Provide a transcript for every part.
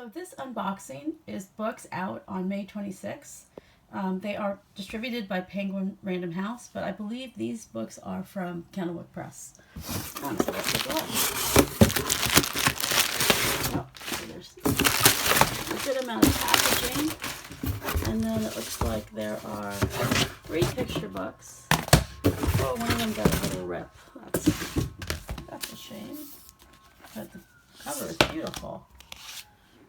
So this unboxing is books out on May 26th. They are distributed by Penguin Random House, but I believe these books are from Candlewick Press. So let's take a look. Oh, so there's a good amount of packaging, and then it looks like there are 3 picture books. Oh, one of them got a little rip. That's a shame, but the cover is beautiful.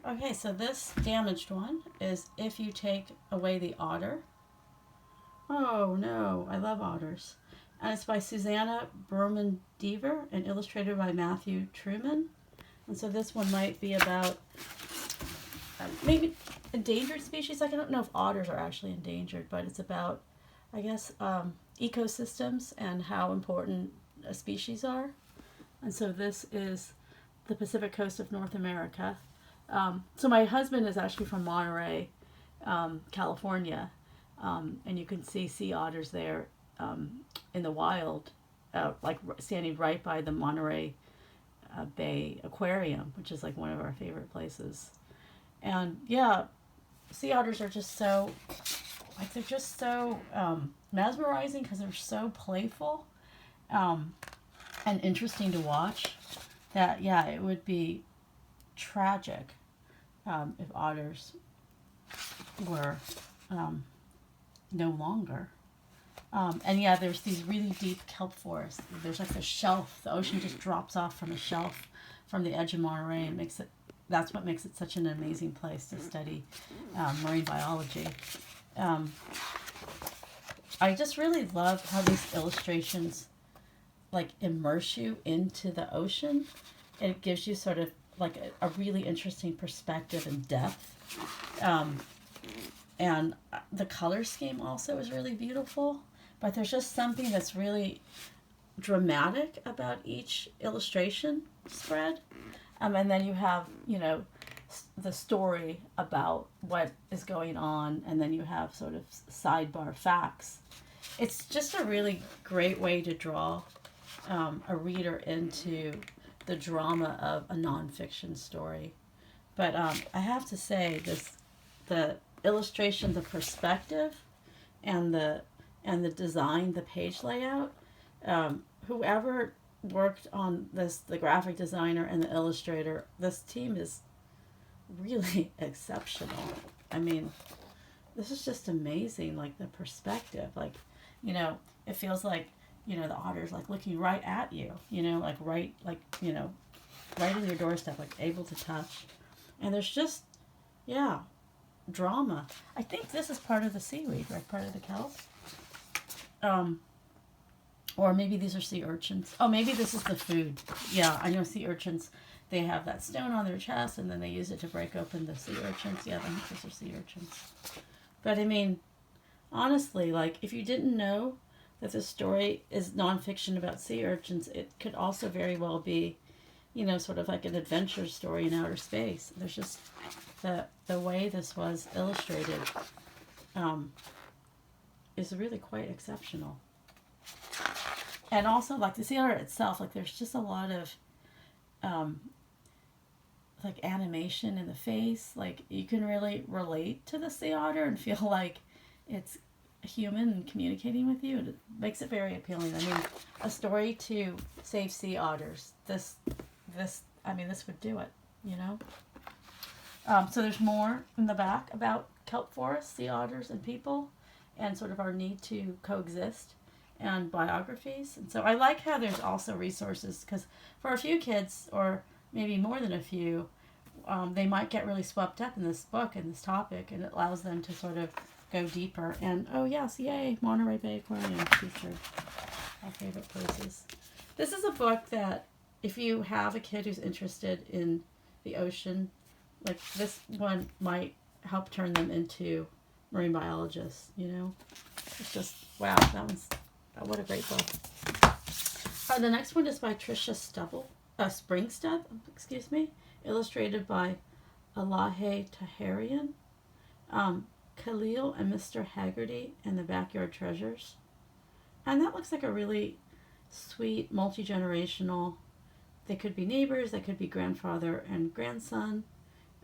Okay, so this damaged one is If You Take Away the Otter. Oh no, I love otters. And it's by Susannah Burhman-Deever and illustrated by Matthew Trueman. And so this one might be about maybe endangered species. Like, I don't know if otters are actually endangered, but it's about, I guess, ecosystems and how important species are. And so this is the Pacific coast of North America. So my husband is actually from Monterey, California, and you can see sea otters there in the wild, like standing right by the Monterey Bay Aquarium, which is like one of our favorite places. And yeah, sea otters are just so, like, they're just so mesmerizing because they're so playful and interesting to watch that, yeah, it would be tragic if otters were no longer. And yeah, there's these really deep kelp forests. There's like a shelf. The ocean just drops off from a shelf from the edge of Monterey and makes it. That's what makes it such an amazing place to study marine biology. I just really love how these illustrations like immerse you into the ocean. It gives you sort of like a really interesting perspective and depth. And the color scheme also is really beautiful, but there's just something that's really dramatic about each illustration spread. And then you have, you know, the story about what is going on, and then you have sort of sidebar facts. It's just a really great way to draw a reader into the drama of a nonfiction story. But I have to say, the illustration, the perspective, and the design, the page layout, whoever worked on this, the graphic designer and the illustrator, this team is really exceptional. I mean, this is just amazing. Like, the perspective, like, you know, it feels like, you know, the otter's like looking right at you, you know, like right, like, you know, right in your doorstep, like able to touch. And there's just, yeah, drama. I think this is part of the seaweed, right? Part of the kelp. Or maybe these are sea urchins. Oh, maybe this is the food. Yeah, I know sea urchins, they have that stone on their chest and then they use it to break open the sea urchins. Yeah, I think those are sea urchins. But I mean, honestly, like, if you didn't know that this story is nonfiction about sea urchins, it could also very well be, you know, sort of like an adventure story in outer space. There's just the way this was illustrated is really quite exceptional. And also, like, the sea otter itself, like, there's just a lot of like animation in the face. Like, you can really relate to the sea otter and feel like it's human and communicating with you, and it makes it very appealing. I mean, a story to save sea otters. This would do it, you know. So there's more in the back about kelp forests, sea otters, and people, and sort of our need to coexist, and biographies. And so I like how there's also resources, because for a few kids, or maybe more than a few, they might get really swept up in this book and this topic, and it allows them to sort of go deeper. And oh yes, yay, Monterey Bay Aquarium featured, our favorite places. This is a book that if you have a kid who's interested in the ocean, like, this one might help turn them into marine biologists, you know. It's just, wow, what a great book. The next one is by Tricia Springstub, excuse me, illustrated by Elaheh Taherian. Khalil and Mr. Hagerty and the Backyard Treasures. And that looks like a really sweet, multi-generational, they could be neighbors, they could be grandfather and grandson.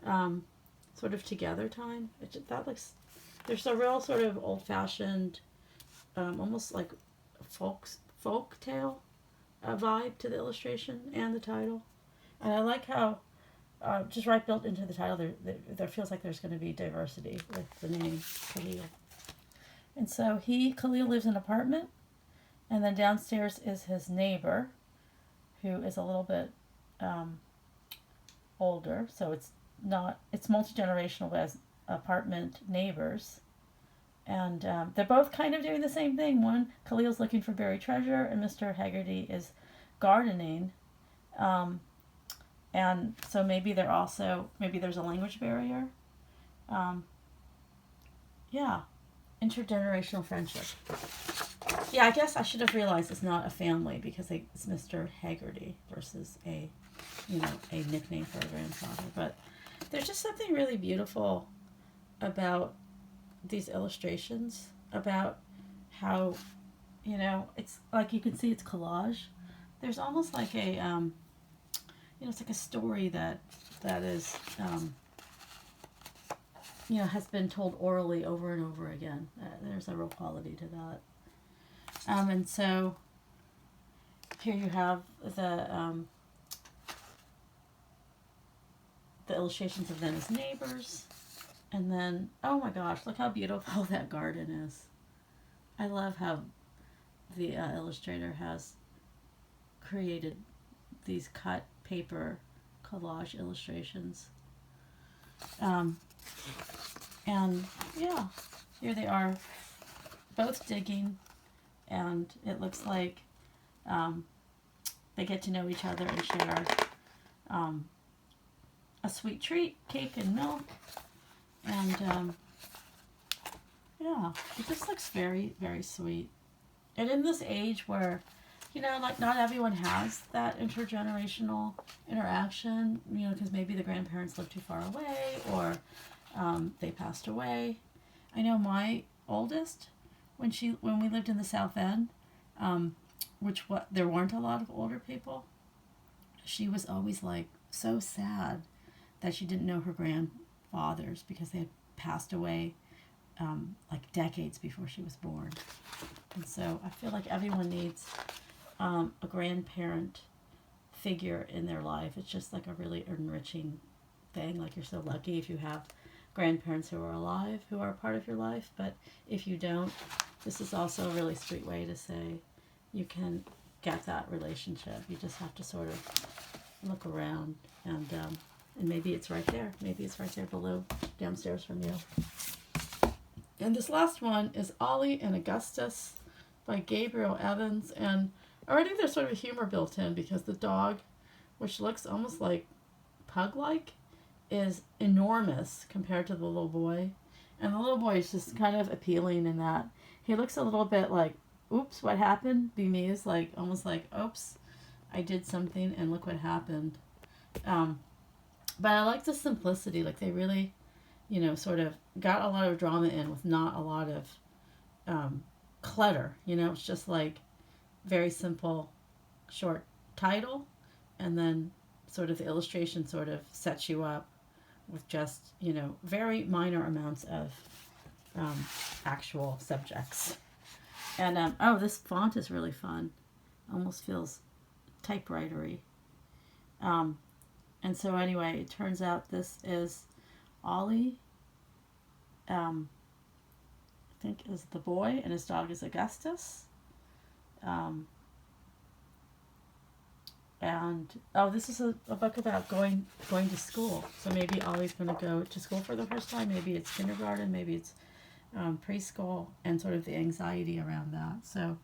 sort of together time. That looks, there's a real sort of old-fashioned, almost like folk tale vibe to the illustration and the title. And I like how just right built into the title, there feels like there's going to be diversity with the name Khalil. And so Khalil lives in an apartment, and then downstairs is his neighbor, who is a little bit older. So it's multi-generational as apartment neighbors. And they're both kind of doing the same thing. Khalil's looking for buried treasure, and Mr. Hagerty is gardening. And so maybe there's a language barrier. Yeah, intergenerational friendship. Yeah, I guess I should have realized it's not a family because it's Mr. Hagerty versus a nickname for a grandfather. But there's just something really beautiful about these illustrations, about how, it's like you can see it's collage. There's almost like a, it's like a story that is, has been told orally over and over again. There's a real quality to that. And so here you have the illustrations of them as neighbors. And then, oh my gosh, look how beautiful that garden is. I love how the illustrator has created these cut paper collage illustrations. And yeah, here they are both digging, and it looks like they get to know each other and share a sweet treat, cake and milk. And yeah, it just looks very, very sweet. And in this age where, like not everyone has that intergenerational interaction, because maybe the grandparents live too far away or they passed away. I know my oldest, when we lived in the South End, there weren't a lot of older people, she was always like so sad that she didn't know her grandfathers because they had passed away like decades before she was born. And so I feel like everyone needs a grandparent figure in their life. It's just like a really enriching thing. Like, you're so lucky if you have grandparents who are alive, who are a part of your life. But if you don't, this is also a really sweet way to say you can get that relationship. You just have to sort of look around, and maybe it's right there. Maybe it's right there below, downstairs from you. And this last one is Ollie and Augustus by Gabriel Evans. And already there's sort of a humor built in because the dog, which looks almost like pug-like, is enormous compared to the little boy. And the little boy is just kind of appealing in that he looks a little bit like, oops, what happened? Bemused, like almost like, oops, I did something and look what happened. But I like the simplicity. Like, they really, sort of got a lot of drama in with not a lot of clutter. It's just like very simple, short title, and then sort of the illustration sort of sets you up with just, very minor amounts of actual subjects. And, oh, this font is really fun. Almost feels typewritery. And so anyway, it turns out this is Ollie, I think is the boy, and his dog is Augustus. And, oh, this is a book about going to school. So maybe Ollie's going to go to school for the first time. Maybe it's kindergarten, maybe it's preschool, and sort of the anxiety around that. So,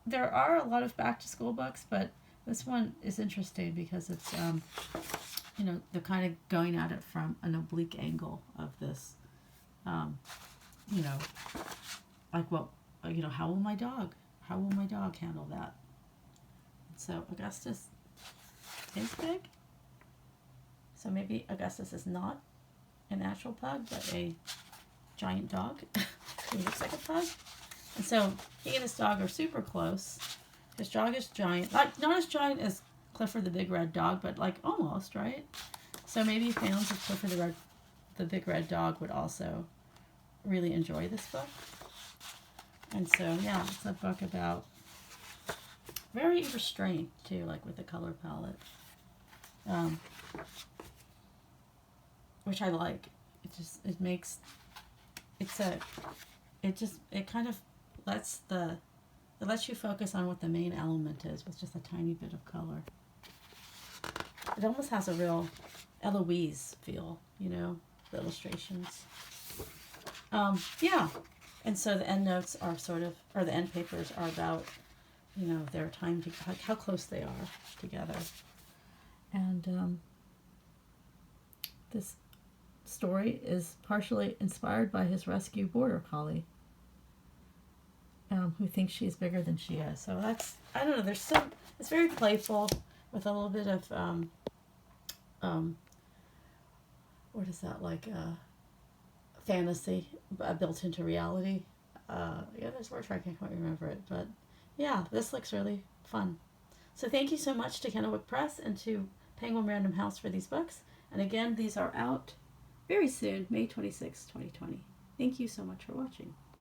there are a lot of back-to-school books, but this one is interesting because it's, they're kind of going at it from an oblique angle of this, like, well, how will my dog handle that? So Augustus is big. So maybe Augustus is not an actual pug, but a giant dog who looks like a pug. And so he and his dog are super close. His dog is giant. Like, not as giant as Clifford the Big Red Dog, but like almost, right? So maybe fans of Clifford the Big Red Dog would also really enjoy this book. And so, yeah, it's a book about very restrained, too, like with the color palette. Which I like. It kind of lets you focus on what the main element is with just a tiny bit of color. It almost has a real Eloise feel, you know, the illustrations. Yeah. And so the end notes are or the end papers are about, you know, their time, how close they are together. And this story is partially inspired by his rescue border collie, who thinks she's bigger than she is. So that's, I don't know, it's very playful with a little bit of, what is that, like fantasy built into reality. Yeah, there's a word for it, I can't quite remember it, but yeah, this looks really fun. So thank you so much to Candlewick Press and to Penguin Random House for these books. And again, these are out very soon, May 26, 2020. Thank you so much for watching.